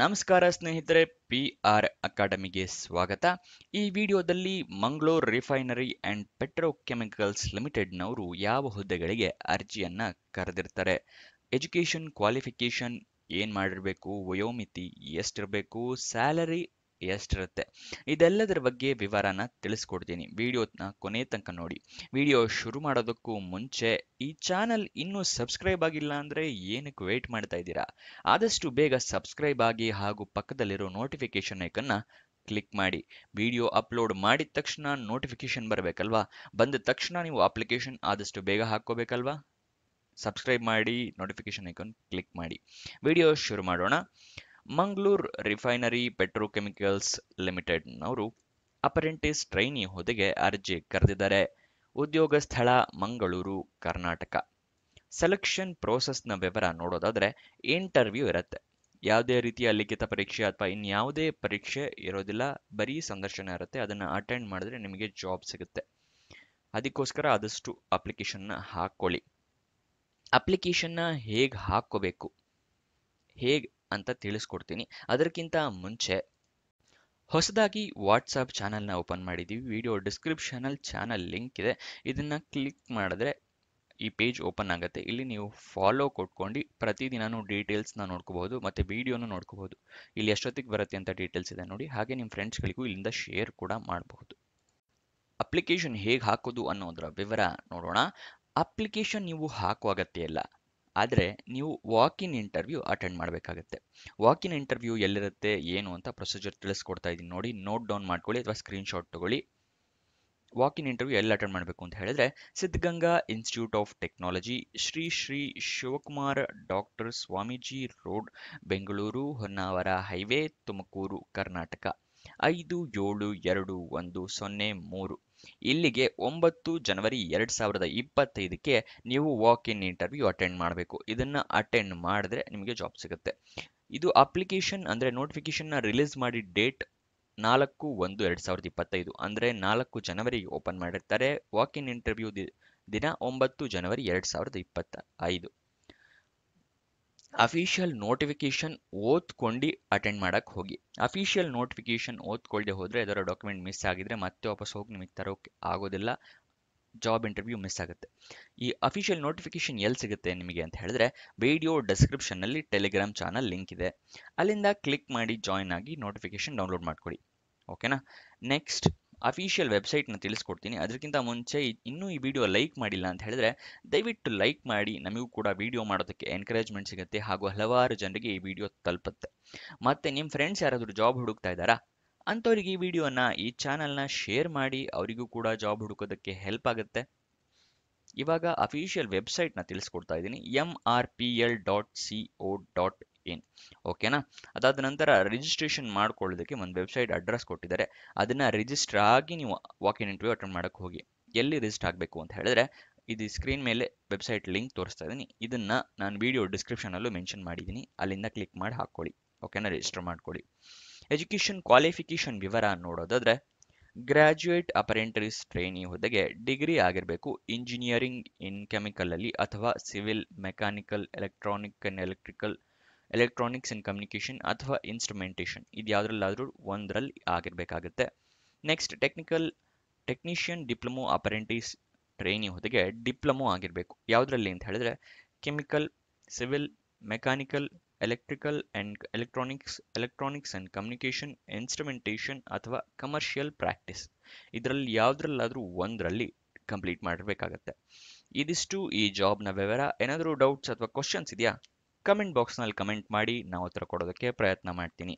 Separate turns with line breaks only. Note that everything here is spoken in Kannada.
ನಮಸ್ಕಾರ ಸ್ನೇಹಿತರೆ, PR ಅಕಾಡೆಮಿಗೆ ಸ್ವಾಗತ. ಈ ವಿಡಿಯೋದಲ್ಲಿ ಮಂಗಳೂರು ರಿಫೈನರಿ ಅಂಡ್ ಪೆಟ್ರೋಕೆಮಿಕಲ್ಸ್ ಲಿಮಿಟೆಡ್ನವರು ಯಾವ ಹುದ್ದೆಗಳಿಗೆ ಅರ್ಜಿಯನ್ನ ಕರೆದಿರ್ತಾರೆ, ಎಜುಕೇಷನ್ ಕ್ವಾಲಿಫಿಕೇಷನ್ ಏನ್ ಮಾಡಿರಬೇಕು, ವಯೋಮಿತಿ ಎಷ್ಟಿರಬೇಕು, ಸ್ಯಾಲರಿ ಎಷ್ಟಿರುತ್ತೆ, ಇದೆಲ್ಲದರ ಬಗ್ಗೆ ವಿವರನ ತಿಳಿಸ್ಕೊಡ್ತೀನಿ. ವಿಡಿಯೋನ ಕೊನೆ ತನಕ ನೋಡಿ. ವಿಡಿಯೋ ಶುರು ಮಾಡೋದಕ್ಕೂ ಮುಂಚೆ ಈ ಚಾನಲ್ ಇನ್ನೂ ಸಬ್ಸ್ಕ್ರೈಬ್ ಆಗಿಲ್ಲ ಅಂದ್ರೆ ಏನಕ್ಕೆ ವೇಟ್ ಮಾಡ್ತಾ ಇದ್ದೀರಾ? ಆದಷ್ಟು ಬೇಗ ಸಬ್ಸ್ಕ್ರೈಬ್ ಆಗಿ ಹಾಗೂ ಪಕ್ಕದಲ್ಲಿರೋ ನೋಟಿಫಿಕೇಶನ್ ಐಕನ್ನ ಕ್ಲಿಕ್ ಮಾಡಿ. ವಿಡಿಯೋ ಅಪ್ಲೋಡ್ ಮಾಡಿದ ತಕ್ಷಣ ನೋಟಿಫಿಕೇಶನ್ ಬರಬೇಕಲ್ವಾ? ಬಂದ ತಕ್ಷಣ ನೀವು ಅಪ್ಲಿಕೇಶನ್ ಆದಷ್ಟು ಬೇಗ ಹಾಕೋಬೇಕಲ್ವಾ? ಸಬ್ಸ್ಕ್ರೈಬ್ ಮಾಡಿ, ನೋಟಿಫಿಕೇಶನ್ ಐಕಾನ್ ಕ್ಲಿಕ್ ಮಾಡಿ. ವಿಡಿಯೋ ಶುರು ಮಾಡೋಣ. ಮಂಗಳೂರು ರಿಫೈನರಿ ಪೆಟ್ರೋಕೆಮಿಕಲ್ಸ್ ಲಿಮಿಟೆಡ್ನವರು ಅಪರೆಂಟಿಸ್ ಟ್ರೈನಿ ಹುದ್ದೆಗೆ ಅರ್ಜಿ ಕರೆದಿದ್ದಾರೆ. ಉದ್ಯೋಗ ಸ್ಥಳ ಮಂಗಳೂರು, ಕರ್ನಾಟಕ. ಸೆಲೆಕ್ಷನ್ ಪ್ರೋಸೆಸ್ನ ವಿವರ ನೋಡೋದಾದ್ರೆ ಇಂಟರ್ವ್ಯೂ ಇರುತ್ತೆ. ಯಾವುದೇ ರೀತಿಯ ಲಿಖಿತ ಪರೀಕ್ಷೆ ಅಥವಾ ಇನ್ಯಾವುದೇ ಪರೀಕ್ಷೆ ಇರೋದಿಲ್ಲ, ಬರೀ ಸಂದರ್ಶನ ಇರುತ್ತೆ. ಅದನ್ನ ಅಟೆಂಡ್ ಮಾಡಿದ್ರೆ ನಿಮಗೆ ಜಾಬ್ ಸಿಗುತ್ತೆ. ಅದಕ್ಕೋಸ್ಕರ ಆದಷ್ಟು ಅಪ್ಲಿಕೇಶನ್ನ ಹಾಕೊಳ್ಳಿ. ಅಪ್ಲಿಕೇಶನ್ನ ಹೇಗೆ ಹಾಕೋಬೇಕು ಹೇಗೆ ಅಂತ ತಿಳಿಸ್ಕೊಡ್ತೀನಿ. ಅದಕ್ಕಿಂತ ಮುಂಚೆ ಹೊಸದಾಗಿ ವಾಟ್ಸಾಪ್ ಚಾನಲ್ನ ಓಪನ್ ಮಾಡಿದ್ದೀವಿ. ವಿಡಿಯೋ ಡಿಸ್ಕ್ರಿಪ್ಷನಲ್ಲಿ ಚಾನಲ್ ಲಿಂಕ್ ಇದೆ. ಇದನ್ನ ಕ್ಲಿಕ್ ಮಾಡಿದ್ರೆ ಈ ಪೇಜ್ ಓಪನ್ ಆಗುತ್ತೆ. ಇಲ್ಲಿ ನೀವು ಫಾಲೋ ಕೊಟ್ಕೊಂಡು ಪ್ರತಿದಿನನೂ ಡೀಟೇಲ್ಸ್ನ ನೋಡ್ಕೋಬಹುದು, ಮತ್ತೆ ವಿಡಿಯೋನು ನೋಡ್ಕೋಬಹುದು. ಇಲ್ಲಿ ಎಷ್ಟೊತ್ತಿಗೆ ಬರುತ್ತೆ ಅಂತ ಡೀಟೇಲ್ಸ್ ಇದೆ ನೋಡಿ. ಹಾಗೆ ನಿಮ್ಮ ಫ್ರೆಂಡ್ಸ್ಗಳಿಗೂ ಇಲ್ಲಿಂದ ಶೇರ್ ಕೂಡ ಮಾಡಬಹುದು. ಅಪ್ಲಿಕೇಶನ್ ಹೇಗೆ ಹಾಕೋದು ಅನ್ನೋದರ ವಿವರ ನೋಡೋಣ. ಅಪ್ಲಿಕೇಶನ್ ನೀವು ಹಾಕುವ ಅಗತ್ಯ ಇಲ್ಲ, ಆದರೆ ನೀವು ವಾಕ್ ಇನ್ ಇಂಟರ್ವ್ಯೂ ಅಟೆಂಡ್ ಮಾಡಬೇಕಾಗತ್ತೆ. ವಾಕ್ ಇನ್ ಇಂಟರ್ವ್ಯೂ ಎಲ್ಲಿರುತ್ತೆ ಏನು ಅಂತ ಪ್ರೊಸೀಜರ್ ತಿಳಿಸ್ಕೊಡ್ತಾ ಇದ್ದೀನಿ ನೋಡಿ. ನೋಟ್ ಡೌನ್ ಮಾಡ್ಕೊಳ್ಳಿ ಅಥವಾ ಸ್ಕ್ರೀನ್ಶಾಟ್ ತಗೊಳ್ಳಿ. ವಾಕ್ ಇನ್ ಇಂಟರ್ವ್ಯೂ ಎಲ್ಲಿ ಅಟೆಂಡ್ ಮಾಡಬೇಕು ಅಂತ ಹೇಳಿದ್ರೆ Siddaganga institute of technology, Shri Shri Shivakumara doctor Swamiji road, Bengaluru Honnavar highway, Tumakuru, Karnataka 572103. ಇಲ್ಲಿಗೆ 9 ಜನವರಿ 2025ಕ್ಕೆ ನೀವು ವಾಕ್ ಇನ್ ಇಂಟರ್ವ್ಯೂ ಅಟೆಂಡ್ ಮಾಡಬೇಕು. ಇದನ್ನ ಅಟೆಂಡ್ ಮಾಡಿದ್ರೆ ನಿಮಗೆ ಜಾಬ್ ಸಿಗುತ್ತೆ. ಇದು ಅಪ್ಲಿಕೇಶನ್ ಅಂದ್ರೆ ನೋಟಿಫಿಕೇಶನ್ ರಿಲೀಸ್ ಮಾಡಿ ಡೇಟ್ 4/1/2025 ಅಂದ್ರೆ 4 ಜನವರಿಗೆ ಓಪನ್ ಮಾಡಿರ್ತಾರೆ. ವಾಕ್ ಇನ್ ಇಂಟರ್ವ್ಯೂ ದಿನ 9 ಜನವರಿ 2025. ಅಫಿಷಿಯಲ್ ನೋಟಿಫಿಕೇಶನ್ ಓದ್ಕೊಂಡು ಅಟೆಂಡ್ ಮಾಡಕ್ ಹೋಗಿ. ಅಫಿಷಿಯಲ್ ನೋಟಿಫಿಕೇಶನ್ ಓದ್ಕೊಳ್ದೆ ಹೋದ್ರೆ ಅದರ ಡಾಕ್ಯುಮೆಂಟ್ ಮಿಸ್ ಆಗಿದ್ರೆ ಮತ್ತೆ ವಾಪಸ್ ಹೋಗಿ ನಿಮಗೆ ತರೋಕೆ ಆಗೋದಿಲ್ಲ, ಜಾಬ್ ಇಂಟರ್ವ್ಯೂ ಮಿಸ್ ಆಗುತ್ತೆ. ಈ ಅಫಿಷಿಯಲ್ ನೋಟಿಫಿಕೇಶನ್ ಎಲ್ಲಿ ಸಿಗುತ್ತೆ ನಿಮಗೆ ಅಂತ ಹೇಳಿದ್ರೆ ವಿಡಿಯೋ ಡಿಸ್ಕ್ರಿಪ್ಷನ್ ನಲ್ಲಿ ಟೆಲಿಗ್ರಾಮ್ ಚಾನಲ್ ಲಿಂಕ್ ಇದೆ. ಅಲ್ಲಿಂದ ಕ್ಲಿಕ್ ಮಾಡಿ ಜಾಯಿನ್ ಆಗಿ ನೋಟಿಫಿಕೇಶನ್ ಡೌನ್ಲೋಡ್ ಮಾಡ್ಕೊಳ್ಳಿ. ಓಕೆನಾ? ನೆಕ್ಸ್ಟ್ ಅಫಿಷಿಯಲ್ ವೆಬ್ಸೈಟ್ನ ತಿಳಿಸ್ಕೊಡ್ತೀನಿ. ಅದಕ್ಕಿಂತ ಮುಂಚೆ ಇನ್ನೂ ಈ ವಿಡಿಯೋ ಲೈಕ್ ಮಾಡಿಲ್ಲ ಅಂತ ಹೇಳಿದ್ರೆ ದಯವಿಟ್ಟು ಲೈಕ್ ಮಾಡಿ. ನಮಗೂ ಕೂಡ ವಿಡಿಯೋ ಮಾಡೋದಕ್ಕೆ ಎನ್ಕರೇಜ್ಮೆಂಟ್ ಸಿಗುತ್ತೆ ಹಾಗೂ ಹಲವಾರು ಜನರಿಗೆ ಈ ವಿಡಿಯೋ ತಲುಪುತ್ತೆ. ಮತ್ತೆ ನಿಮ್ಮ ಫ್ರೆಂಡ್ಸ್ ಯಾರಾದರೂ ಜಾಬ್ ಹುಡುಕ್ತಾ ಇದ್ದಾರಾ ಅಂಥವ್ರಿಗೆ ಈ ವಿಡಿಯೋನ, ಈ ಚಾನಲ್ನ ಶೇರ್ ಮಾಡಿ. ಅವರಿಗೂ ಕೂಡ ಜಾಬ್ ಹುಡುಕೋದಕ್ಕೆ ಹೆಲ್ಪ್ ಆಗುತ್ತೆ. ಇವಾಗ ಅಫಿಷಿಯಲ್ ವೆಬ್ಸೈಟ್ನ ತಿಳಿಸ್ಕೊಡ್ತಾ ಇದ್ದೀನಿ, mrpl.co.in. ಓಕೆನಾ? ಅದಾದ ನಂತರ ರಿಜಿಸ್ಟ್ರೇಷನ್ ಮಾಡ್ಕೊಳ್ಳೋದಕ್ಕೆ ಒಂದು ವೆಬ್ಸೈಟ್ ಅಡ್ರೆಸ್ ಕೊಟ್ಟಿದ್ದಾರೆ. ಅದನ್ನ ರಿಜಿಸ್ಟರ್ ಆಗಿ ನೀವು ವಾಕ್ ಇನ್ ಇಂಟರ್ವ್ಯೂ ಅಟೆಂಡ್ ಮಾಡಕ್ಕೆ ಹೋಗಿ. ಎಲ್ಲಿ ರಿಜಿಸ್ಟರ್ ಆಗಬೇಕು ಅಂತ ಹೇಳಿದ್ರೆ ಇದು ಸ್ಕ್ರೀನ್ ಮೇಲೆ ವೆಬ್ಸೈಟ್ ಲಿಂಕ್ ತೋರಿಸ್ತಾ ಇದ್ದೀನಿ. ಇದನ್ನ ನಾನು ವಿಡಿಯೋ ಡಿಸ್ಕ್ರಿಪ್ಷನ್ ಅಲ್ಲೂ ಮೆನ್ಷನ್ ಮಾಡಿದ್ದೀನಿ. ಅಲ್ಲಿಂದ ಕ್ಲಿಕ್ ಮಾಡಿ ಹಾಕೊಳ್ಳಿ. ಓಕೆನಾ? ರಿಜಿಸ್ಟರ್ ಮಾಡ್ಕೊಳ್ಳಿ. ಎಜುಕೇಷನ್ ಕ್ವಾಲಿಫಿಕೇಶನ್ ವಿವರ ನೋಡೋದಾದ್ರೆ ಗ್ರಾಜ್ಯುಯೇಟ್ ಅಪರೆಂಟಿಸ್ ಟ್ರೈನಿ ಹುದ್ದೆಗೆ ಡಿಗ್ರಿ ಆಗಿರಬೇಕು. ಇಂಜಿನಿಯರಿಂಗ್ ಇನ್ ಕೆಮಿಕಲ್ ಅಲ್ಲಿ ಅಥವಾ civil, mechanical, electronics and communication ಅಥವಾ ಇನ್ಸ್ಟ್ರುಮೆಂಟೇಶನ್, ಇದು ಯಾವುದ್ರಲ್ಲಾದ್ರೂ ಒಂದರಲ್ಲಿ ಆಗಿರ್ಬೇಕಾಗುತ್ತೆ. ನೆಕ್ಸ್ಟ್ ಟೆಕ್ನಿಷಿಯನ್ ಡಿಪ್ಲೊಮೊ ಅಪರೆಂಟಿಸ್ ಟ್ರೈನಿ ಹುದ್ದೆಗೆ ಡಿಪ್ಲೊಮೊ ಆಗಿರಬೇಕು. ಯಾವುದ್ರಲ್ಲಿ ಅಂತ ಹೇಳಿದ್ರೆ chemical, civil, mechanical, electronics and communication, instrumentation ಅಥವಾ ಕಮರ್ಷಿಯಲ್ ಪ್ರಾಕ್ಟೀಸ್, ಇದರಲ್ಲಿ ಯಾವುದ್ರಲ್ಲಾದ್ರೂ ಒಂದರಲ್ಲಿ ಕಂಪ್ಲೀಟ್ ಮಾಡಿರ್ಬೇಕಾಗತ್ತೆ. ಇದಿಷ್ಟು ಈ ಜಾಬ್ನ ವಿವರ. ಏನಾದರೂ ಡೌಟ್ಸ್ ಅಥವಾ ಕ್ವಶನ್ಸ್ ಇದೆಯಾ? ಕಮೆಂಟ್ ಬಾಕ್ಸ್ನಲ್ಲಿ ಕಮೆಂಟ್ ಮಾಡಿ, ನಾವು ಉತ್ತರ ಕೊಡೋದಕ್ಕೆ ಪ್ರಯತ್ನ ಮಾಡ್ತೀನಿ.